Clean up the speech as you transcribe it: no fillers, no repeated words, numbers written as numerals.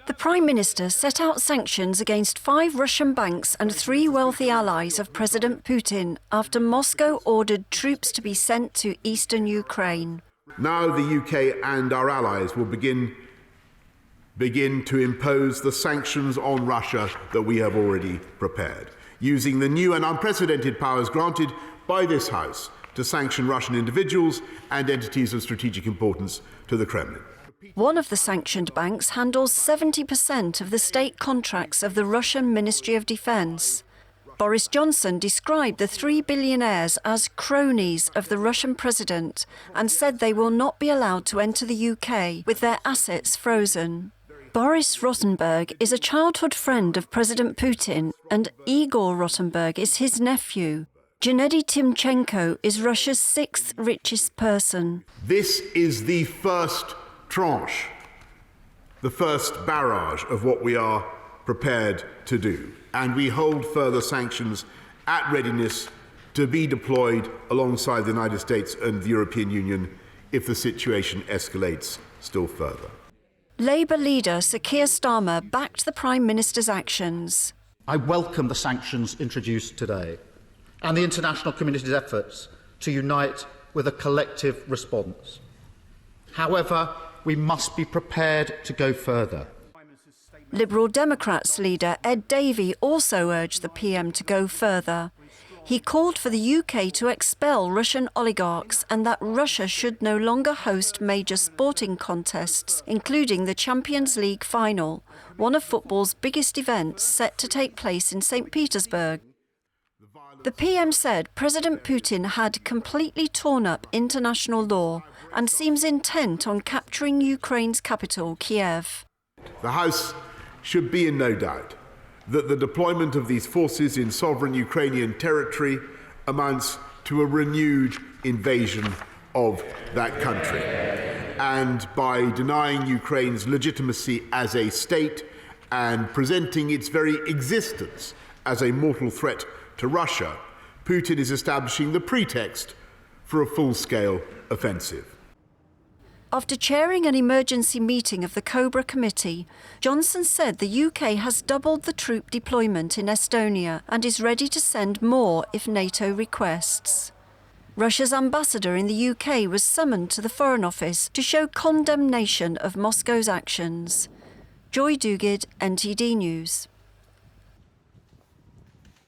The Prime Minister set out sanctions against 5 Russian banks and 3 wealthy allies of President Putin after Moscow ordered troops to be sent to eastern Ukraine. Now the UK and our allies will begin to impose the sanctions on Russia that we have already prepared, using the new and unprecedented powers granted by this House to sanction Russian individuals and entities of strategic importance to the Kremlin. One of the sanctioned banks handles 70% of the state contracts of the Russian Ministry of Defence. Boris Johnson described the 3 billionaires as cronies of the Russian president and said they will not be allowed to enter the UK with their assets frozen. Boris Rothenberg is a childhood friend of President Putin, and Igor Rothenberg is his nephew. Gennady Timchenko is Russia's 6th richest person. This is the first tranche, the first barrage of what we are prepared to do. And we hold further sanctions at readiness to be deployed alongside the United States and the European Union if the situation escalates still further. Labour leader Sir Keir Starmer backed the Prime Minister's actions. I welcome the sanctions introduced today and the international community's efforts to unite with a collective response. However, we must be prepared to go further. Liberal Democrats leader Ed Davey also urged the PM to go further. He called for the UK to expel Russian oligarchs and that Russia should no longer host major sporting contests, including the Champions League final, one of football's biggest events set to take place in St. Petersburg. The PM said President Putin had completely torn up international law and seems intent on capturing Ukraine's capital, Kiev. The House should be in no doubt that the deployment of these forces in sovereign Ukrainian territory amounts to a renewed invasion of that country. And by denying Ukraine's legitimacy as a state and presenting its very existence as a mortal threat to Russia, Putin is establishing the pretext for a full-scale offensive. After chairing an emergency meeting of the Cobra Committee, Johnson said the UK has doubled the troop deployment in Estonia and is ready to send more if NATO requests. Russia's ambassador in the UK was summoned to the Foreign Office to show condemnation of Moscow's actions. Joy Dugid, NTD News.